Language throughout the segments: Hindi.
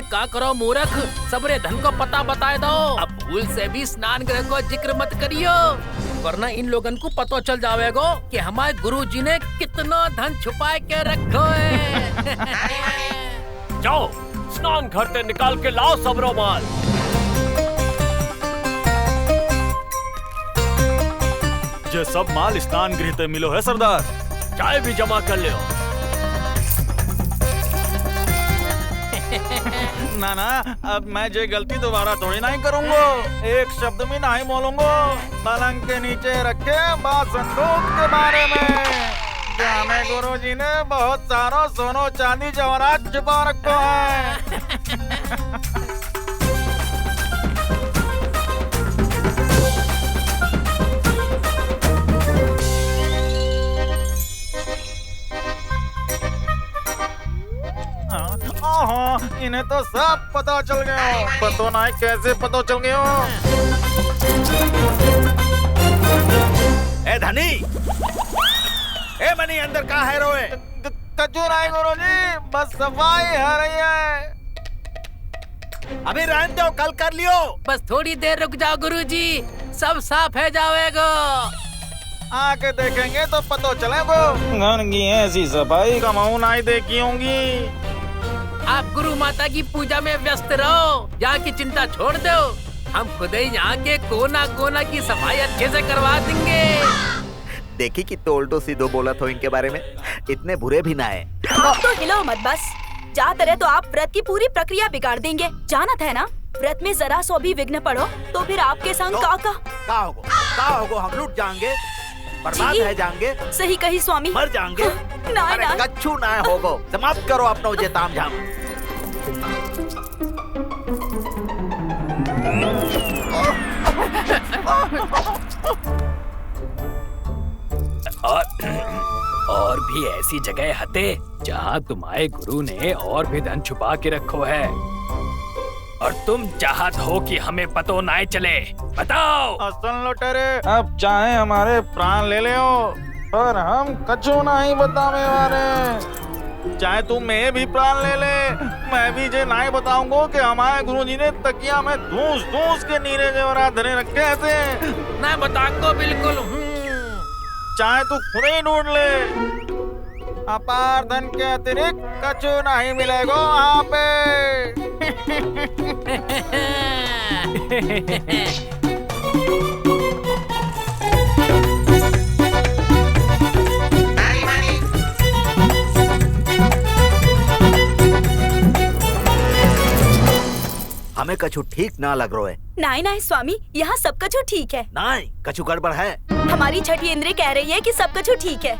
में का करो मूर्ख, सबरे धन को पता बताए दो। अब भूल से भी स्नान गृह को जिक्र मत करियो, वरना इन लोगन को पता चल जावेगो कि हमारे गुरुजी ने कितना धन छुपाए के रखो है। जाओ स्नान घर से निकाल के लाओ सबरो माल। ये सब माल स्नान गृह ते मिलो है सरदार। चाय भी जमा कर लियो। ना ना, अब मैं ये गलती दोबारा थोड़ी नहीं करूँगा। एक शब्द में नहीं बोलूँगा। पलंग के नीचे रखे बात संदूक के बारे में। हमें गुरुजी ने बहुत सारा सोनो चांदी जवाहरात छुपा रखो है। इन्हें तो सब पता चल गया। पता नहीं कैसे पता चल गया। ए धनी, ए मनी अंदर का है रोए? कचू नहीं गुरुजी, बस सफाई है रही है। अभी रहने दो, कल कर लियो। बस थोड़ी देर रुक जाओ गुरुजी, सब साफ है जावेगो। आके देखेंगे तो पता चलेगा। घर की ऐसी सफाई कमाऊ नहीं देखी होंगी। आप गुरु माता की पूजा में व्यस्त रहो, यहाँ की चिंता छोड़ दो। हम खुद ही यहाँ के कोना कोना की सफाई अच्छे से करवा देंगे। देखी कि तोल्टो सीधो बोला था इनके बारे में, इतने बुरे भी ना है। आप तो हिलो मत बस। जाते रहे तो आप व्रत की पूरी प्रक्रिया बिगाड़ देंगे। जानत है ना, व्रत में जरा सो भी विघ्न पड़ो तो फिर आपके संग तो, का होगो हम लूट जाएंगे, बर्बाद रह जाएंगे। सही कही स्वामी, मर जाएंगे। ना अरे ना कच्छू ना होगो। समाप्त करो अपना जे ताम झाम। और भी ऐसी जगह हते जहाँ तुम्हारे गुरु ने और भी धन छुपा के रखो है, और तुम चाहत हो कि हमें पतो ना चले। बताओ। असल लुटेरे, अब चाहे हमारे प्राण ले ले हो, पर हम कछु नहीं बताने वाले। चाहे तुम मैं भी प्राण ले ले, मैं भी जे नहीं बताऊंगा कि हमारे गुरुजी ने तकिया में धूस धूस के नीरे जेवरात धरे रखे थे। मैं बताऊंगा बिल्कुल। चाहे तू खुद ही ढूंढ ले, अपार धन के अतिरिक्त कछु नहीं मिलेगा वहाँ पे। हमें कछु ठीक ना लग रहा है। नहीं नहीं स्वामी, यहाँ सब कछु ठीक है। नहीं, कछु गड़बड़ है। हमारी छठी इंद्रिय कह रही है कि सब कछु ठीक है।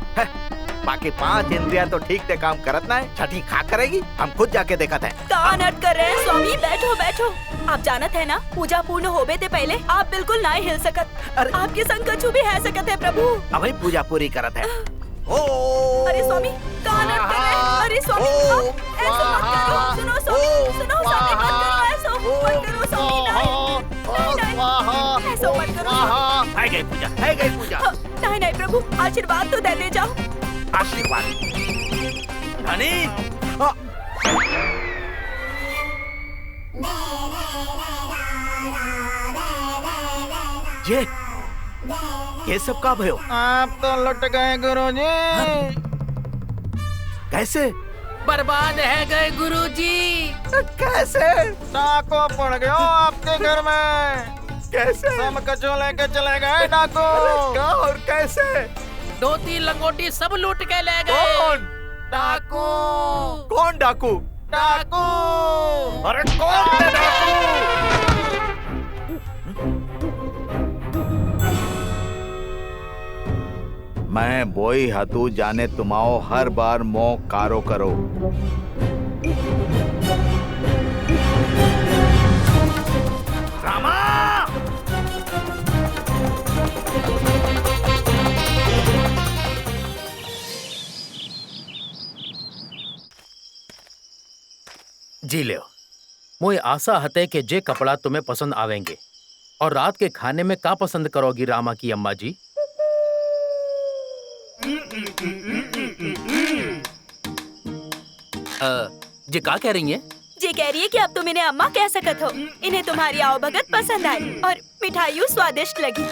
बाकी 5 इंद्रिया तो ठीक से काम करत ना है। छठी खा करेगी, हम खुद जाके देखत है। कहाँ नट कर रहे हैं स्वामी, बैठो बैठो। आप जानत है ना, पूजा पूर्ण होवे ते पहले आप बिल्कुल नहीं हिल सकत। आपके संग कछु भी है सकत है प्रभु। अभी पूजा पूरी करत है। ओ अरे स्वामी, कहाँ नट कर रहे हैं? अरे स्वामी, ऐसा मत करो। सुनो स्वामी, सुनो स्वामी, मत करो ऐसा, मत करो स्वामी, नहीं, ऐसा मत करो। है गई पूजा, है गई पूजा। नहीं नहीं प्रभु, आशीर्वाद तो दे जाओ। आशीर्वाद धनी। ये सब का भयो? आप तो लुट गए गुरुजी। कैसे? बर्बाद है गए गुरुजी। कैसे? डाको पड़ गया आपके घर में। कैसे? सब कचो लेके चले गए डाको। क्या और कैसे? 2-3 लंगोटी सब लूट के ले गए। कौन? डाकू। कौन डाकू? डाकू। अरे कौन है डाकू? मैं बोई हतू जाने तुमाओ हर बार मो कारो करो। रामा! जी ले, मुझे आशा हते कि जे कपड़ा तुम्हें पसंद आवेंगे। और रात के खाने में का पसंद करोगी रामा की अम्मा जी? जी का कह रही हैं? जे ये कह रही है कि अब तुम इन्हें अम्मा कह सकत हो। इन्हें तुम्हारी आओ भगत पसंद आई और मिठाइयों स्वादिष्ट लगी।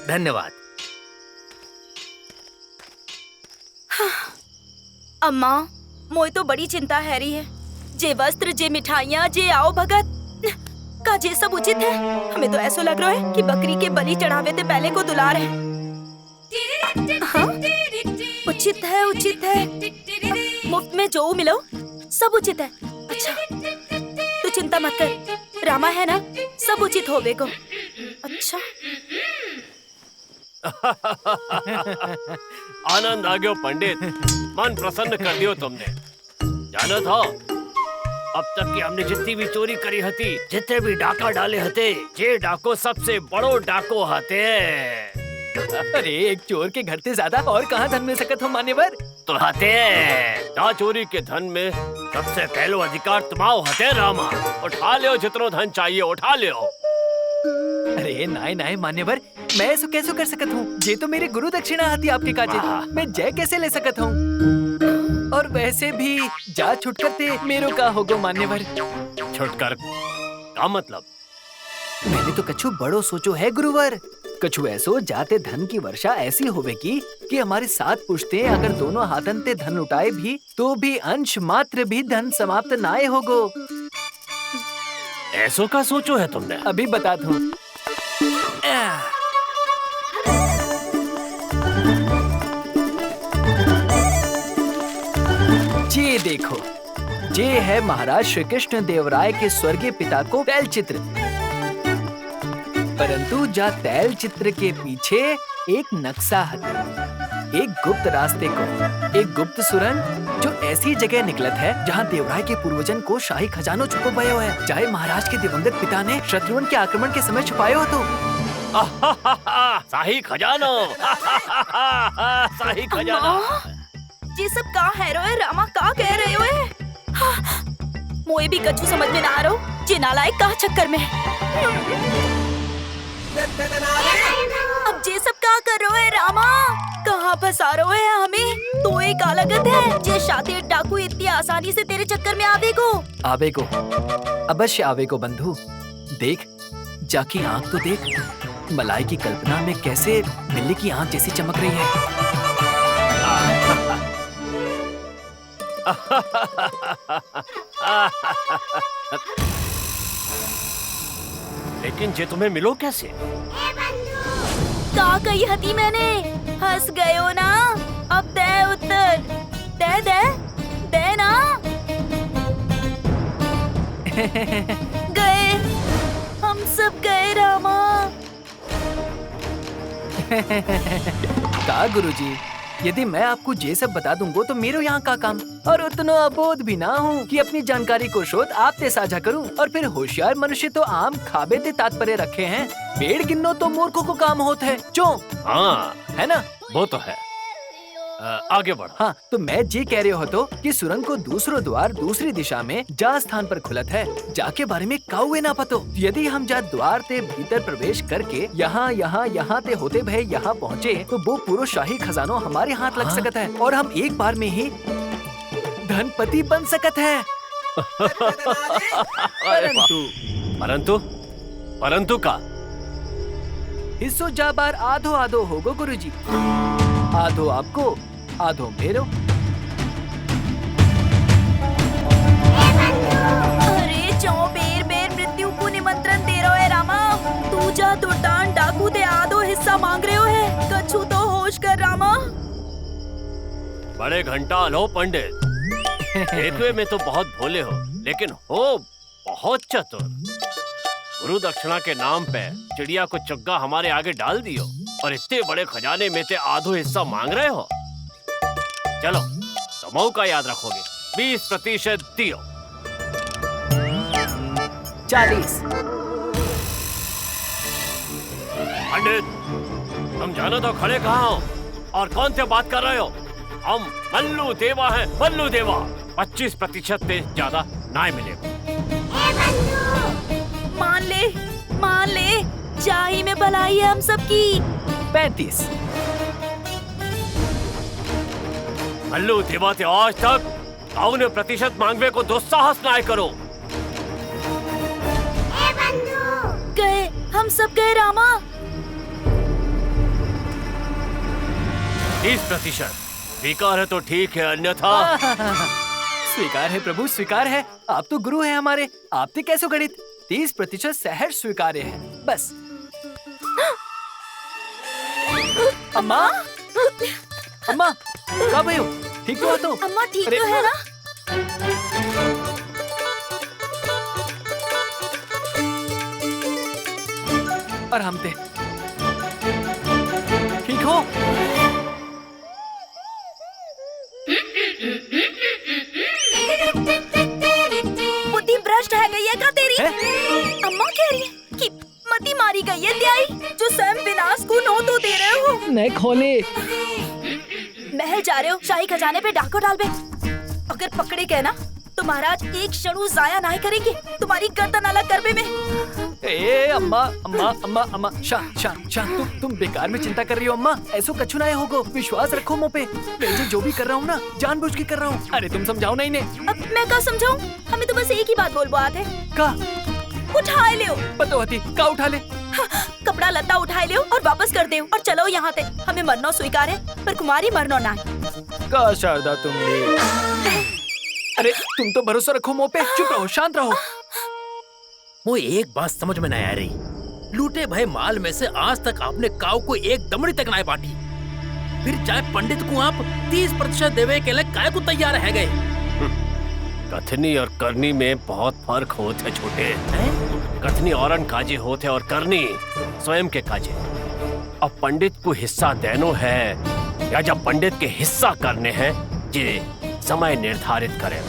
धन्यवाद। अम्मा, मोए तो बड़ी चिंता है रही है। जे वस्त्र, जे मिठाइयाँ, जे आओ भगत का जे सब उचित है। हमें तो ऐसा लग रहा है कि बकरी के बलि चढ़ावे ते पहले को दुलार है। हाँ? उचित है, उचित है। मुफ्त में जो मिलो सब उचित है। अच्छा, तू चिंता मत कर, रामा है ना, सब उचित होवे को। अच्छा। आनंद आ गयो पंडित, मन प्रसन्न कर दियो तुमने। जाना था अब तक की हमने जितनी भी चोरी करी हती, जितने भी डाका डाले हते, जे डाको सबसे बड़ो डाको हते। अरे एक चोर के घर से ज्यादा और कहाँ धन मिल सकत हो मान्यवर? तो हते ना, चोरी के धन में सबसे पहलो अधिकार तुम्हारो हते रामा। उठा लियो जितनो धन चाहिए, उठा लियो। अरे नाय नाय मान्यवर, मैं ऐसा कैसे कर सकत हूँ? ये तो मेरे गुरु दक्षिणा आती आपके काजे, मैं जय कैसे ले सकत हूँ? और वैसे भी जा छुटकर ते मेरो का होगो मान्यवर। छुटकर का मतलब? मैंने तो कछु बड़ो सोचो है गुरुवर। कछु ऐसो जाते धन की वर्षा ऐसी होवेगी कि हमारे 7 पुश्ते अगर दोनों हाथन ते धन उठाए भी तो भी अंश मात्र भी धन समाप्त नाय होगो। ऐसो का सोचो है तुमने? अभी बताता हूँ। ये देखो, ये है महाराज श्री कृष्ण देव राय के स्वर्गीय पिता को तैल चित्र। परंतु जा तैल चित्र के पीछे एक नक्शा है, एक गुप्त रास्ते को, एक गुप्त सुरंग जो ऐसी जगह निकलत है जहाँ देवराय के पूर्वजन को शाही खजानो छुपो भयो है। चाहे महाराज के दिवंगत पिता ने शत्रुओं के आक्रमण के समय छुपायो हो तो। शाही खजानो। शाही खजाना। ये सब का है रोए रामा, का कह रहे हो? हाँ, मोए भी कछु समझ में ना आ रहा, जे नालायक का चक्कर में। अब ये सब का कर रहे हो रामा? कहाँ फंसा रहे है हमें? तो एक अलगत है जे शातिर डाकू इतनी आसानी से तेरे चक्कर में आवे को अवश्य आवे को बंधु। देख, जाकी आँख तो देख, मलाई की कल्पना में कैसे बिल्ली की आँख जैसी चमक रही है। लेकिन जे तुम्हें मिलो कैसे? का कही हती मैंने, हंस गए हो ना? अब दे उत्तर, दे दे दे ना। गए, हम सब गए रामा। का गुरुजी, यदि मैं आपको ये सब बता दूंगा तो मेरे यहाँ का काम, और उतना अबोध भी ना हूँ कि अपनी जानकारी को शोध आपसे साझा करूँ। और फिर होशियार मनुष्य तो आम खाबे ते तात्पर्य रखे हैं, पेड़ गिनो तो मूर्खों को काम होता है। क्यों? हाँ, है ना? वो तो है। आगे बढ़। हाँ, तो मैं ये कह रहे हो तो कि सुरंग को दूसरो द्वार दूसरी दिशा में जा स्थान पर खुलत है, जाके बारे में काउे ना पतो। यदि हम जा द्वार ते भीतर प्रवेश करके यहाँ ते होते भय यहाँ पहुँचे तो वो पूरा शाही खजानो हमारे हाथ लग सकता है और हम एक बार में ही धनपति बन सकत है। परंतु का हिस्सो जा बार आधो आधो होगो गुरुजी, आधो आपको आधो मेरो। अरे चौ बेर बेर मृत्यु को निमंत्रण दे रहे है रामा। तू जा दुर्दान डाकू दे आधो हिस्सा मांग रहे हो है, कछु तो होश कर रामा। बड़े घंटा लो पंडित, देखने में तो बहुत भोले हो लेकिन हो बहुत चतुर। गुरु दक्षिणा के नाम पे चिड़िया को चुग्गा हमारे आगे डाल दियो और इतने बड़े खजाने में से आधो हिस्सा मांग रहे हो। चलो, तो मौका याद रखोगे, 20% दियो। 40। पंडित, तुम जानो तो खड़े कहाँ हो और कौन से बात कर रहे हो? हम मल्लू देवा हैं, मल्लू देवा। 25% से ज्यादा ना मिलेगा। मान ले, चाही में भलाई है हम सबकी। 35। मल्लू देवा ते आज तक 52% मांगवे को दुस्साहस ना करो। हम सब गए रामा। 30% स्वीकार है तो ठीक है, अन्यथा स्वीकार है प्रभु, स्वीकार है। आप तो गुरु हैं हमारे, आपने कैसे गणित 30% सहर्ष स्वीकार्य है। बस अम्मा, अम्मा कब आए हो? ठीक तो हो तो? अम्मा ठीक अरे, तो है ना? और हम थे ठीक हो? बुद्धि भ्रष्ट है गई है क्या तेरी? अम्मा कह रही है कि मती मारी गई है त्याई, जो स्वयं विनाश को नौ तो दे रहे हो। नहीं खोले। महल जा रहे हो, शाही खजाने पे डाको डाल बे। अगर पकड़े गए ना तो महाराज एक क्षण जाया नहीं करेंगे, तुम्हारी गर्दन अलग करबे में। ए अम्मा, अम्मा अम्मा अम्मा शांत शांत शांत। तुम बेकार में चिंता कर रही हो अम्मा। ऐसो कछु ना होगो, विश्वास रखो मुँह पे। मैं जो भी कर रहा हूँ ना जानबूझ के कर रहा हूँ। अरे तुम समझाओ ना इन्हें। अब मैं क्या समझाऊं? हमें तो बस एक ही बात बोल बात है। का उठा ले पतोहती का उठा ले। कपड़ा लत्ता उठाए ले और वापस कर दे और चलो यहाँ से। हमें मरना स्वीकार है पर कुमारी मरना ना। का शारदा तुम भी। अरे तुम तो भरोसा रखो मुँह पे। चुप रहो, शांत रहो। वो एक बात समझ में नहीं आ रही। लूटे भय माल में से आज तक आपने काऊ को एक दमड़ी तक नहीं बांटी, फिर चाहे पंडित को आप 30% देवे के लिए काय को तैयार है गए। कथनी और करनी में बहुत फर्क होते है छोटे। कथनी औरन काजे होते और करनी स्वयं के काजे। अब पंडित को हिस्सा देनो है या जब पंडित के हिस्सा करने हैं, ये समय निर्धारित करें।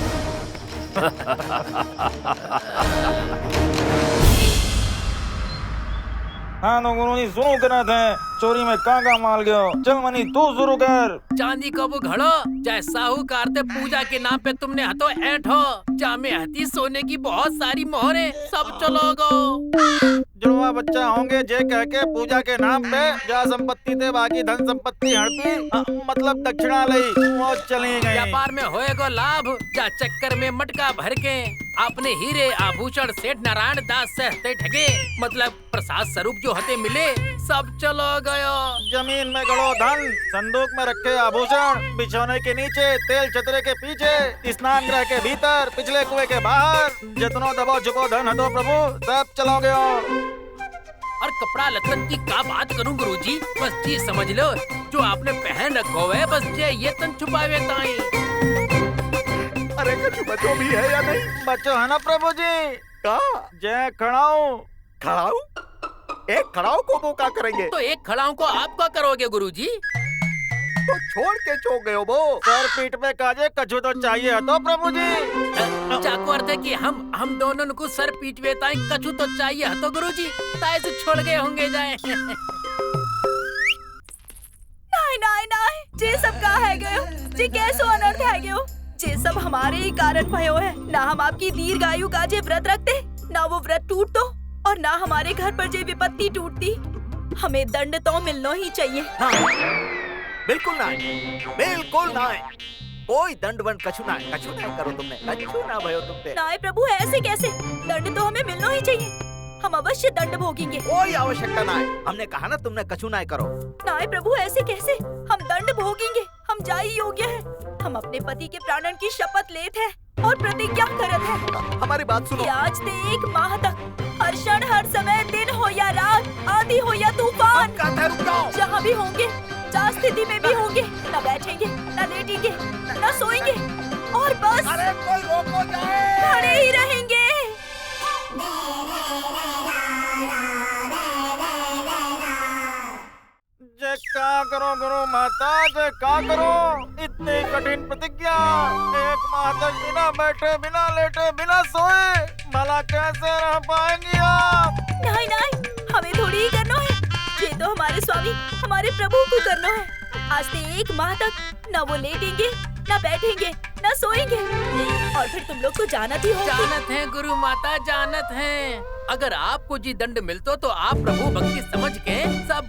हाँ तो गुरु जी सुनो करा था, चोरी में काका माल गयो। चल मनी तू शुरू कर। चांदी को वो घड़ो चाहे साहूकार ते पूजा के नाम पे तुमने हतो ऐठो। जामे हती सोने की बहुत सारी मोहरे सब चलो गो। जुड़वा बच्चा होंगे जे कह के पूजा के नाम पे जा संपत्ति ते बाकी धन संपत्ति हड़पी, मतलब दक्षिणा लई वो चली गई। व्यापार में होएगो लाभ, जा चक्कर में मटका भर के अपने हीरे आभूषण सेठ नारायण दास से हते ठगे, मतलब प्रसाद स्वरूप जो हते मिले सब चलो गयो। जमीन में गड़ो धन, संदूक में रखे आभूषण, बिछौने के नीचे, तेल चतरे के पीछे, स्नान गृह के भीतर, पिछले कुएं के बाहर, जितनो दबो झुको धन हतो प्रभु सब चलो गयो। और कपड़ा लत्तन की क्या बात करूं गुरुजी, बस ये समझ लो जो आपने पहन रखो है बस ये तन छुपावे ताई। अरे कछु बचो भी है या नहीं? बच्चो है ना प्रभु जी? का जय खड़ाऊ। खड़ाऊ? एक खड़ाऊ को वो क्या करेंगे? तो एक खड़ाऊ को आप क्या करोगे गुरुजी? तो छोड़ के चो गयो वो। सर पीठ पे काजे कछु तो चाहिए है तो प्रभु जी। चाको अर्थ है कि हम दोनों को सर पीटवे ताई कछु तो चाहिए है तो गुरुजी ताई से छोड़ गए होंगे जाए। नहीं नहीं नहीं, जे सब का है गयो, जे कैसो अनर्थ है गयो, जे सब हमारे ही कारण भयो है। ना हम आपकी दीर्घायु का जे व्रत रखते, ना वो व्रत टूटतो और ना हमारे घर पर जे विपत्ति टूटती। हमें दंड तो मिलना ही चाहिए। हाँ, बिल्कुल ना, बिल्कुल ना। कोई दंड वंड कछु ना करो तुमने, कछु ना भयो तुमसे। नाय प्रभु ऐसे कैसे? दंड तो हमें मिलना ही चाहिए। हम अवश्य दंड भोगेंगे। कोई आवश्यकता ना है, हमने कहा ना तुमने कछु ना करो। नाय प्रभु ऐसे कैसे? हम दंड भोगेंगे, हम जाई योग्य है। हम अपने पति के प्राणन की शपथ लेते हैं और प्रतिज्ञा करत है। हमारी बात सुनो। आज से 1 माह तक हर क्षण हर समय, दिन हो या रात, आंधी हो या तूफान, जहाँ भी होंगे, जहाँ स्थिति में भी होंगे, न बैठेंगे, न लेटेंगे, न सोएंगे और बस अरे कोई रोको जाए, खड़े ही रहेंगे। जय का करो गुरु माता, जय का करो। इतनी कठिन प्रतिज्ञा, 1 माह तक बिना बैठे, बिना लेटे, बिना सोए, भला कैसे रह पाएंगी आप? नहीं नहीं, हमें थोड़ी ही करना है। ये तो हमारे स्वामी, हमारे प्रभु को करना है। आज से 1 माह तक न वो लेटेंगे, न बैठेंगे, न सोएंगे और फिर तुम लोग को जानत ही होगी। जानत है गुरु माता, जानत है। अगर आपको जी दंड मिलतो तो आप प्रभु भक्ति समझ के सब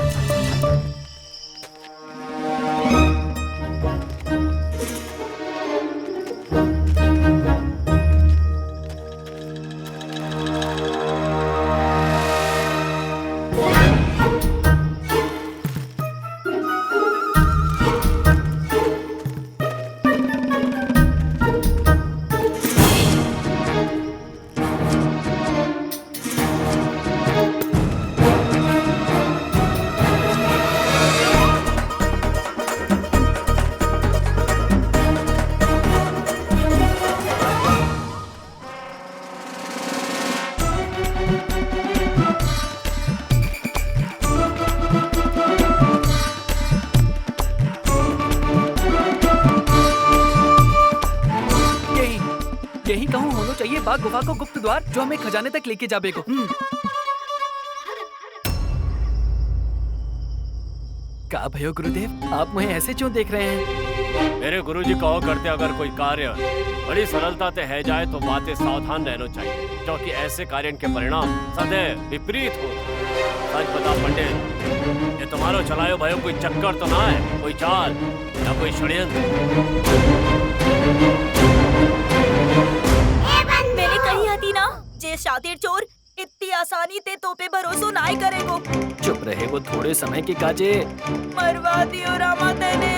चाहिए बा गुफा को गुप्त द्वार जो हमें खजाने तक लेके जाबे को। का भयो गुरुदेव, आप मुझे ऐसे क्यों देख रहे हैं? मेरे गुरुजी कहो करते अगर कोई कार्य बड़ी सरलता से है जाए तो बातें सावधान रहना चाहिए, क्योंकि ऐसे कार्य के परिणाम सदैव विपरीत हो। सच बता पंडित, ये तुम्हारो चलायो भयो कोई चक्कर तो ना है, कोई चाल या कोई षड्यंत्र? मैंने कही हती ना, जे शातिर चोर इतनी आसानी ते तो पे भरोसो नाई करेगो। चुप रहे, वो थोड़े समय के काजे। मरवा दियो रामा तेने।